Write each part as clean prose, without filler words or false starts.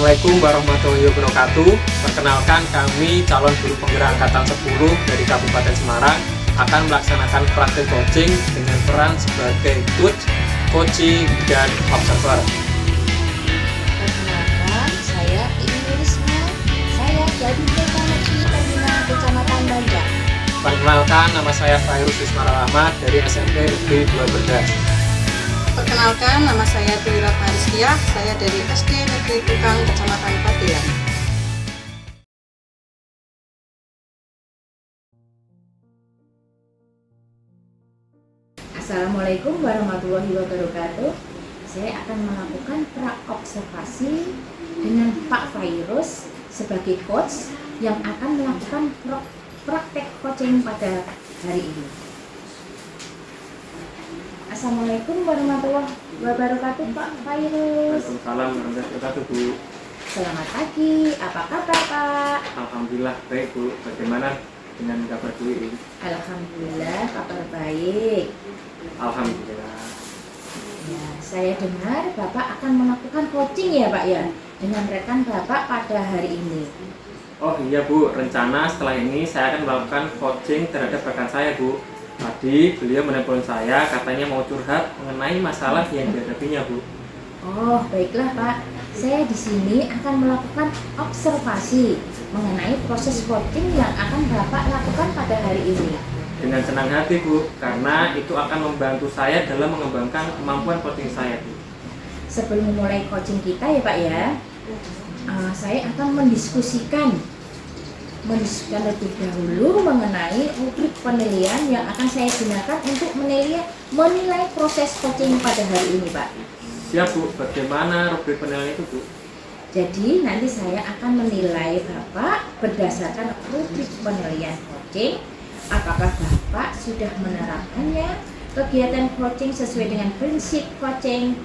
Assalamualaikum warahmatullahi wabarakatuh. Perkenalkan, kami calon guru penggerak angkatan 10 dari Kabupaten Semarang akan melaksanakan praktik coaching dengan peran sebagai coach, coaching, dan observer. Perkenalkan, saya Ibu Risma. Saya dari Teknologi Pembina Kecamatan Banjar. Perkenalkan, nama saya Fairuz Ismail Ahmad dari SMP Negeri 2 Berdas. Perkenalkan, nama saya Dwi Ratna Rizkiah, saya dari SD Negeri Tukang Kecamatan Padian. Assalamualaikum warahmatullahi wabarakatuh. Saya akan melakukan pra-observasi dengan Pak Fairuz sebagai coach yang akan melakukan praktek coaching pada hari ini. Assalamualaikum warahmatullahi wabarakatuh, Pak Fairuz. Waalaikumsalam warahmatullahi wabarakatuh, Bu. Selamat pagi, apa kabar Pak? Alhamdulillah baik, Bu. Bagaimana dengan kabar Bu ini? Alhamdulillah, kabar baik. Alhamdulillah. Ya, saya dengar Bapak akan melakukan coaching ya Pak ya, dengan rekan Bapak pada hari ini. Oh iya Bu, rencana setelah ini saya akan melakukan coaching terhadap rekan saya, Bu. Tadi beliau menelpon saya, katanya mau curhat mengenai masalah yang dihadapinya, Bu. Oh, baiklah Pak. Saya di sini akan melakukan observasi mengenai proses coaching yang akan Bapak lakukan pada hari ini. Dengan senang hati, Bu, karena itu akan membantu saya dalam mengembangkan kemampuan coaching saya, Bu. Sebelum memulai coaching kita ya Pak ya, saya akan mendiskusikan lebih dahulu mengenai rubrik penilaian yang akan saya gunakan untuk menilai proses coaching pada hari ini Pak. Siap, Bu. Bagaimana rubrik penilaian itu, Bu? Jadi nanti saya akan menilai Bapak berdasarkan rubrik penilaian coaching. Apakah Bapak sudah menerapkannya kegiatan coaching sesuai dengan prinsip coaching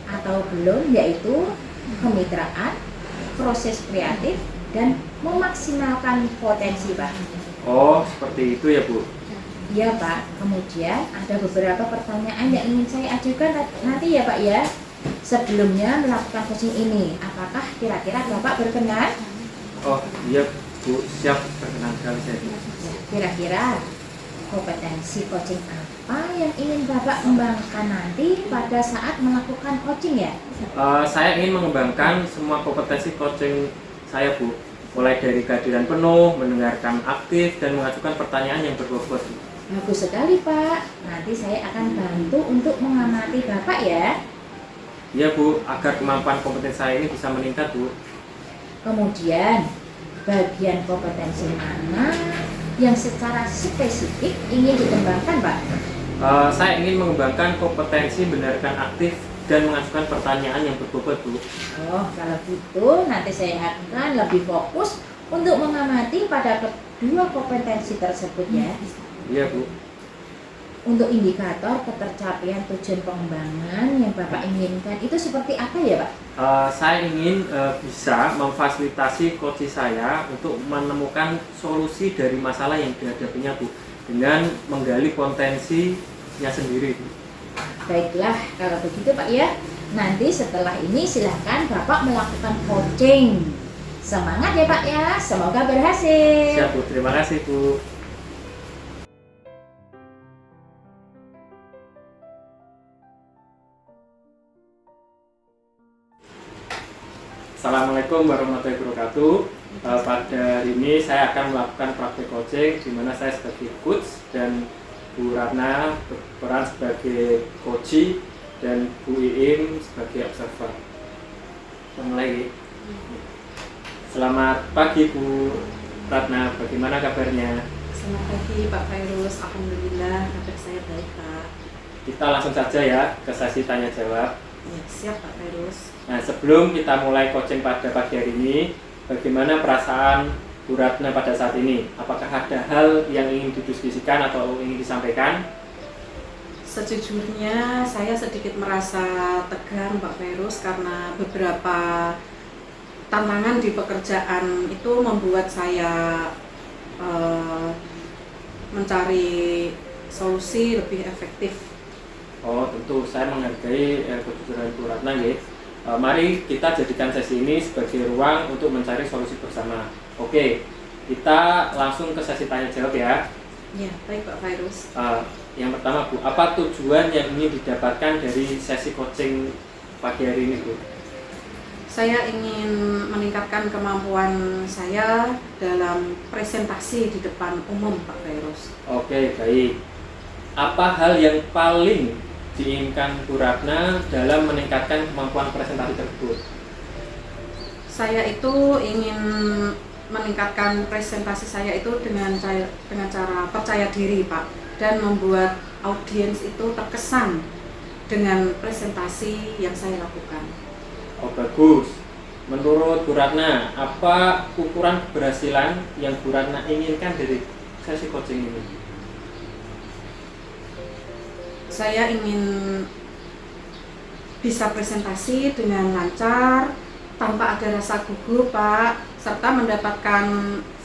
atau belum, yaitu kemitraan, proses kreatif, dan memaksimalkan potensi Pak. Oh, seperti itu ya, Bu. Ya Pak, kemudian ada beberapa pertanyaan yang ingin saya ajukan nanti ya Pak ya, sebelumnya melakukan coaching ini. Apakah kira-kira Bapak berkenan? Oh iya, Bu. Siap, berkenan sekali saya, Bu. Ya, kira-kira kompetensi coaching apa yang ingin Bapak kembangkan nanti pada saat melakukan coaching ya? Saya ingin mengembangkan semua kompetensi coaching saya, Bu. Mulai dari kehadiran penuh, mendengarkan aktif, dan mengajukan pertanyaan yang berbobot, Bu. Bagus sekali Pak. Nanti saya akan bantu untuk mengamati Bapak ya. Iya, Bu, agar kemampuan kompetensi saya ini bisa meningkat, Bu. Kemudian bagian kompetensi mana yang secara spesifik ingin dikembangkan Pak? Saya ingin mengembangkan kompetensi mendengarkan aktif dan mengajukan pertanyaan yang berbobot, Bu. Oh, kalau gitu nanti saya akan lebih fokus untuk mengamati pada kedua kompetensi tersebut ya. Iya, Bu. Untuk indikator ketercapaian tujuan pengembangan yang Bapak inginkan itu seperti apa ya Pak? Saya ingin bisa memfasilitasi coach saya untuk menemukan solusi dari masalah yang dihadapinya, Bu, dengan menggali potensinya sendiri, Bu. Baiklah, kalau begitu Pak ya, nanti setelah ini silahkan Bapak melakukan coaching. Semangat ya Pak ya, semoga berhasil. Siap, Bu. Terima kasih, Bu. Assalamualaikum warahmatullahi wabarakatuh. Pada hari ini saya akan melakukan praktik coaching di mana saya sebagai coach dan Bu Ratna berperan sebagai coach dan Bu Iim sebagai observer. Mulai. Selamat pagi Bu Ratna, bagaimana kabarnya? Selamat pagi Pak Fairuz, Alhamdulillah kabar saya baik Pak. Kita langsung saja ya ke sesi tanya jawab. Ya, siap Pak Fairuz. Nah, sebelum kita mulai coaching pada pagi hari ini, bagaimana perasaan Bu Ratna pada saat ini? Apakah ada hal yang ingin didiskusikan atau ingin disampaikan? Sejujurnya saya sedikit merasa tegang Pak Fairuz karena beberapa tantangan di pekerjaan itu membuat saya mencari solusi lebih efektif. Oh, tentu saya menghargai kejujuran Bu Ratna ya. Mari kita jadikan sesi ini sebagai ruang untuk mencari solusi bersama. Oke, kita langsung ke sesi tanya jawab ya. Ya, baik Pak Virus. Yang pertama Bu, apa tujuan yang ingin didapatkan dari sesi coaching pagi hari ini Bu? Saya ingin meningkatkan kemampuan saya dalam presentasi di depan umum Pak Virus. Oke, baik. Apa hal yang paling diinginkan Bu Ratna dalam meningkatkan kemampuan presentasi tersebut? Saya itu ingin meningkatkan presentasi saya itu dengan cara percaya diri Pak, dan membuat audiens itu terkesan dengan presentasi yang saya lakukan. Oh bagus. Menurut Bu Ratna, apa ukuran keberhasilan yang Bu Ratna inginkan dari sesi coaching ini? Saya ingin bisa presentasi dengan lancar, tanpa ada rasa gugup Pak, serta mendapatkan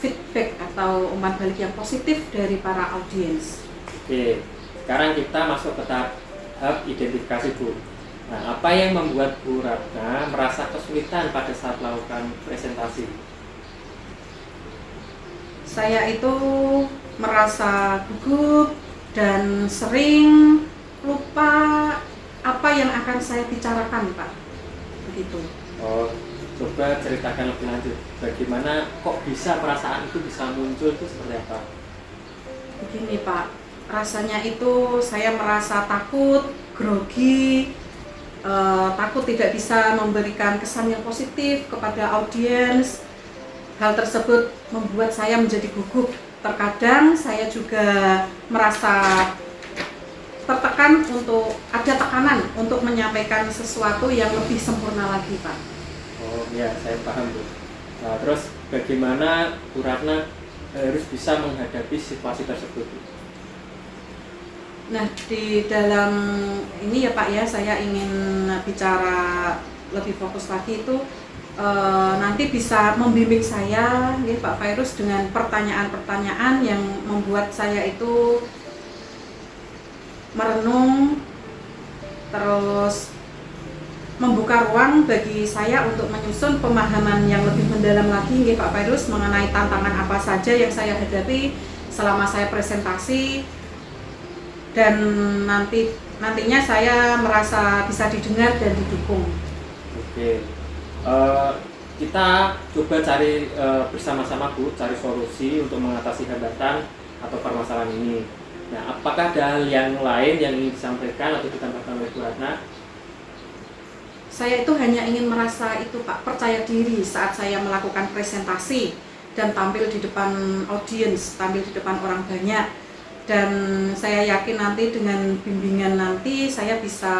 feedback atau umpan balik yang positif dari para audiens. Oke, sekarang kita masuk ke tahap identifikasi Bu. Nah, apa yang membuat Bu Ratna merasa kesulitan pada saat melakukan presentasi? Saya itu merasa gugup dan sering lupa apa yang akan saya bicarakan Pak, begitu. Oh, coba ceritakan lebih lanjut. Bagaimana kok bisa perasaan itu bisa muncul, itu seperti apa? Begini Pak, rasanya itu saya merasa takut, grogi, takut tidak bisa memberikan kesan yang positif kepada audiens. Hal tersebut membuat saya menjadi gugup. Terkadang saya juga merasa tertekan, ada tekanan untuk menyampaikan sesuatu yang lebih sempurna lagi Pak. Oh ya, saya paham Bu. Nah, terus bagaimana Bu Ratna harus bisa menghadapi situasi tersebut? Nah, di dalam ini ya Pak ya, saya ingin bicara lebih fokus lagi itu nanti bisa membimbing saya ya Pak Virus dengan pertanyaan-pertanyaan yang membuat saya itu merenung, terus membuka ruang bagi saya untuk menyusun pemahaman yang lebih mendalam lagi ya Pak Virus mengenai tantangan apa saja yang saya hadapi selama saya presentasi, dan nantinya saya merasa bisa didengar dan didukung. Oke, kita coba cari bersama-sama Bu, cari solusi untuk mengatasi hambatan atau permasalahan ini. Nah, apakah ada hal yang lain yang ingin disampaikan atau ditambahkan oleh Bu Ratna? Saya itu hanya ingin merasa itu Pak, percaya diri saat saya melakukan presentasi dan tampil di depan audiens, tampil di depan orang banyak. Dan saya yakin nanti dengan bimbingan nanti saya bisa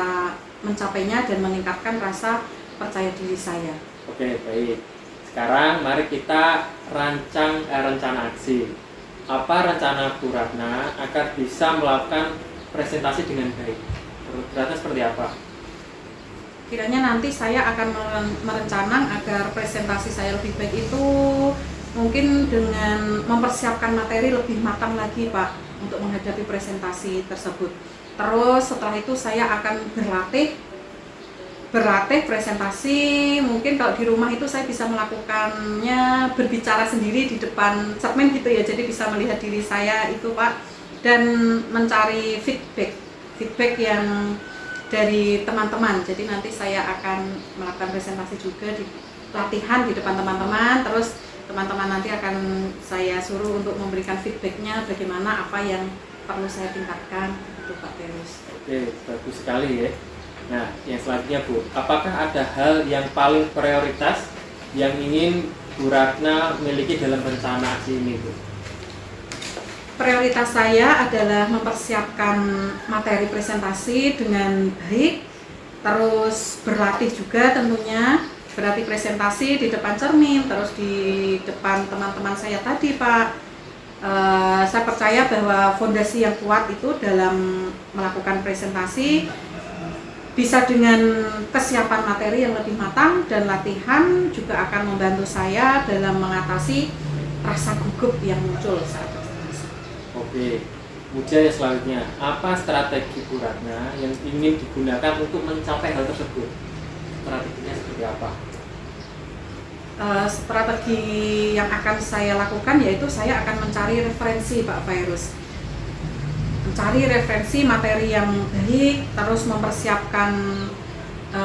mencapainya dan meningkatkan rasa percaya diri saya. Oke, baik. Sekarang mari kita rancang rencana aksi. Apa rencana Bu Ratna agar bisa melakukan presentasi dengan baik? Menurut Bu Ratna seperti apa? Kiranya nanti saya akan merencanakan agar presentasi saya lebih baik itu mungkin dengan mempersiapkan materi lebih matang lagi Pak, untuk menghadapi presentasi tersebut. Terus setelah itu saya akan berlatih presentasi. Mungkin kalau di rumah itu saya bisa melakukannya berbicara sendiri di depan cermin gitu ya, jadi bisa melihat diri saya itu Pak, dan mencari feedback yang dari teman-teman. Jadi nanti saya akan melakukan presentasi juga di latihan di depan teman-teman, terus teman-teman nanti akan saya suruh untuk memberikan feedbacknya bagaimana apa yang perlu saya tingkatkan itu Pak Virus. Oke, bagus sekali ya. Nah, yang selanjutnya Bu, apakah ada hal yang paling prioritas yang ingin Bu Ratna miliki dalam rencana aksi ini Bu? Prioritas saya adalah mempersiapkan materi presentasi dengan baik, terus berlatih juga tentunya, berlatih presentasi di depan cermin, terus di depan teman-teman saya tadi Pak. Saya percaya bahwa fondasi yang kuat itu dalam melakukan presentasi bisa dengan kesiapan materi yang lebih matang, dan latihan juga akan membantu saya dalam mengatasi rasa gugup yang muncul saat presentasi. Oke, kemudian yang selanjutnya, apa strategi Bu Ratna yang ingin digunakan untuk mencapai hal tersebut? strateginya seperti apa? Strategi yang akan saya lakukan yaitu saya akan mencari referensi Pak Virus, mencari referensi materi yang baik, terus mempersiapkan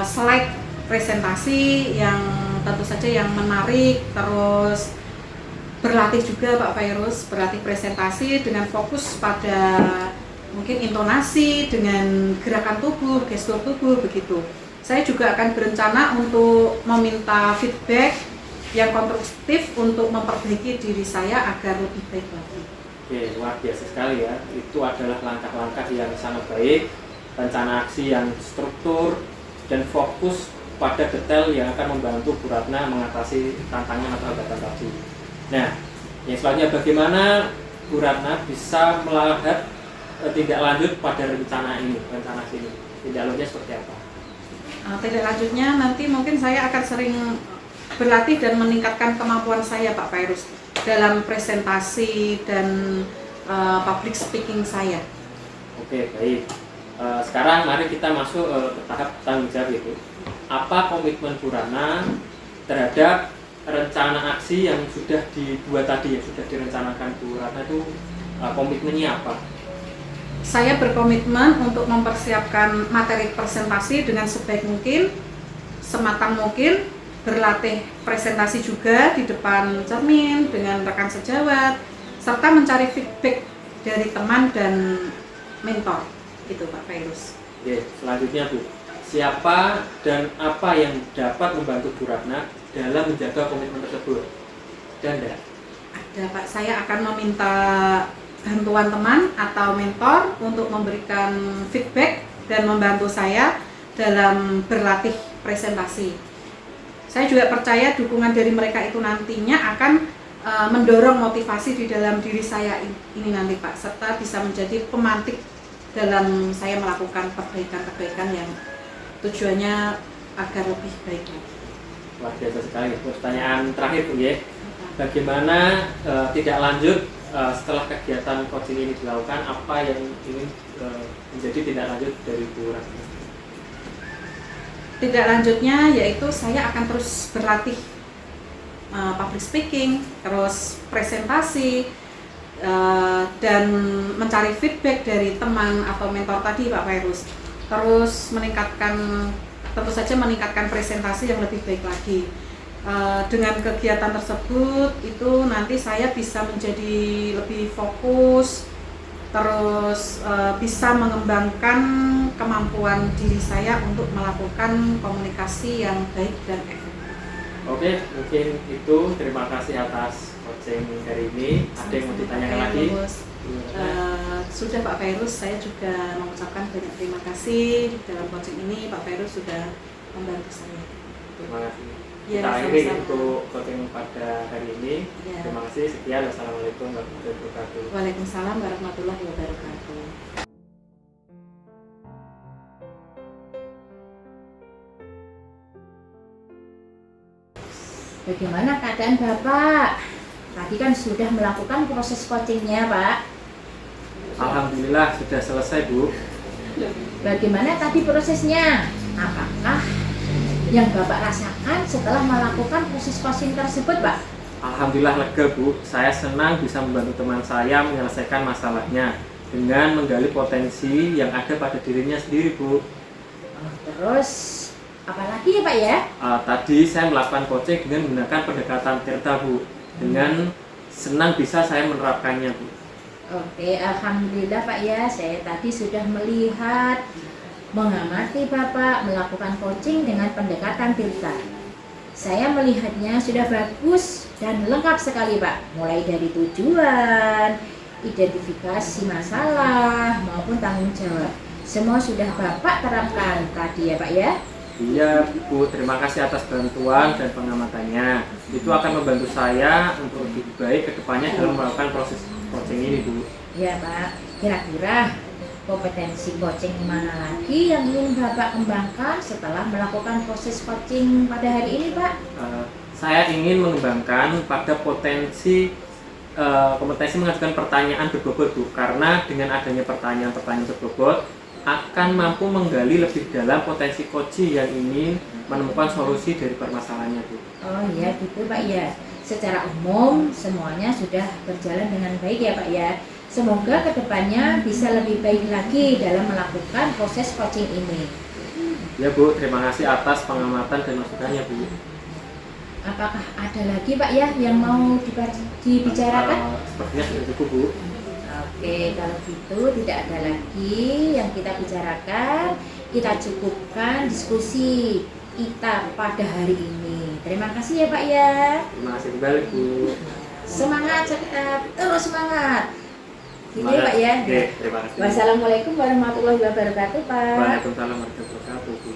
slide presentasi yang tentu saja yang menarik, terus berlatih juga Pak Virus, berlatih presentasi dengan fokus pada mungkin intonasi dengan gerakan tubuh, gestur tubuh begitu. Saya juga akan berencana untuk meminta feedback yang konstruktif untuk memperbaiki diri saya agar lebih baik lagi. Oke, luar biasa sekali ya. Itu adalah langkah-langkah yang sangat baik, rencana aksi yang struktur dan fokus pada detail yang akan membantu Bu Ratna mengatasi tantangan atau hambatan tadi. Nah, yang selanjutnya bagaimana Bu Ratna bisa melihat tindak lanjut pada rencana aksi ini? Tindak lanjutnya seperti apa? Tindak lanjutnya nanti mungkin saya akan sering berlatih dan meningkatkan kemampuan saya Pak Virus dalam presentasi dan public speaking saya. Oke, baik. Sekarang mari kita masuk ke tahap tanggung jawab itu. Apa komitmen Bu Ratna terhadap rencana aksi yang sudah dibuat tadi, yang sudah direncanakan Bu Ratna itu komitmennya apa? Saya berkomitmen untuk mempersiapkan materi presentasi dengan sebaik mungkin, sematang mungkin, berlatih presentasi juga di depan cermin dengan rekan sejawat, serta mencari feedback dari teman dan mentor. Itu Pak Virus. Oke, selanjutnya Bu, siapa dan apa yang dapat membantu Bu Ratna dalam menjaga komitmen tersebut? Dan Ada Pak, saya akan meminta bantuan teman atau mentor untuk memberikan feedback dan membantu saya dalam berlatih presentasi. Saya juga percaya dukungan dari mereka itu nantinya akan mendorong motivasi di dalam diri saya ini nanti Pak, serta bisa menjadi pemantik dalam saya melakukan perbaikan-perbaikan yang tujuannya agar lebih baik lagi. Luar biasa sekali. Pertanyaan terakhir Bu ya, bagaimana tidak lanjut setelah kegiatan coaching ini dilakukan, apa yang ingin menjadi tidak lanjut dari Bu Ratna? Tidak lanjutnya yaitu saya akan terus berlatih public speaking, terus presentasi, dan mencari feedback dari teman atau mentor tadi Pak Virus. Terus tentu saja meningkatkan presentasi yang lebih baik lagi. Dengan kegiatan tersebut itu nanti saya bisa menjadi lebih fokus, terus bisa mengembangkan kemampuan diri saya untuk melakukan komunikasi yang baik dan efektif. Oke, mungkin itu. Terima kasih atas coaching hari ini. Ada yang mau ditanyakan lagi? Sudah Pak Virus, saya juga mengucapkan banyak terima kasih dalam coaching ini. Pak Virus sudah membantu saya. Terima kasih. Ya, Kita akhiri sama-sama. untuk coaching pada hari ini. Ya. Terima kasih. Sekian. Wassalamualaikum warahmatullahi wabarakatuh. Waalaikumsalam warahmatullahi wabarakatuh. Bagaimana keadaan Bapak? Tadi kan sudah melakukan proses coachingnya Pak. Alhamdulillah sudah selesai Bu. Bagaimana tadi prosesnya? Apakah yang Bapak rasakan setelah melakukan proses coaching tersebut Pak? Alhamdulillah lega Bu. Saya senang bisa membantu teman saya menyelesaikan masalahnya dengan menggali potensi yang ada pada dirinya sendiri Bu. Terus apalagi ya Pak ya? Tadi saya melakukan coaching dengan menggunakan pendekatan Tirta Bu. Dengan senang bisa saya menerapkannya Bu. Oke, alhamdulillah Pak ya. Saya tadi sudah melihat, mengamati Bapak melakukan coaching dengan pendekatan Tirta. Saya melihatnya sudah bagus dan lengkap sekali Pak. Mulai dari tujuan, identifikasi masalah maupun tanggung jawab. Semua sudah Bapak terapkan tadi ya Pak ya. Iya Bu, terima kasih atas bantuan dan pengamatannya. Itu akan membantu saya untuk lebih baik ke depannya dalam melakukan proses coaching ini Bu. Ya Pak, kira-kira kompetensi coaching mana lagi yang ingin Bapak kembangkan setelah melakukan proses coaching pada hari ini Pak? Saya ingin mengembangkan pada kompetensi mengajukan pertanyaan berbobot Bu. Karena dengan adanya pertanyaan-pertanyaan berbobot akan mampu menggali lebih dalam potensi coach yang ingin menemukan solusi dari permasalahannya, Bu. Oh iya gitu Pak ya. Secara umum semuanya sudah berjalan dengan baik ya Pak ya. Semoga kedepannya bisa lebih baik lagi dalam melakukan proses coaching ini. Ya Bu, terima kasih atas pengamatan dan masukannya, Bu. Apakah ada lagi Pak ya yang mau dibicarakan? Sepertinya sudah cukup, Bu. Oke, kalau gitu tidak ada lagi yang kita bicarakan. Kita cukupkan diskusi kita pada hari ini. Terima kasih ya Pak ya. Terima kasih kembali, Bu. Semangat, terus semangat. Gitu ya Pak ya. Oke, terima kasih. Wassalamualaikum warahmatullahi wabarakatuh Pak. Waalaikumsalam warahmatullahi wabarakatuh, Bu.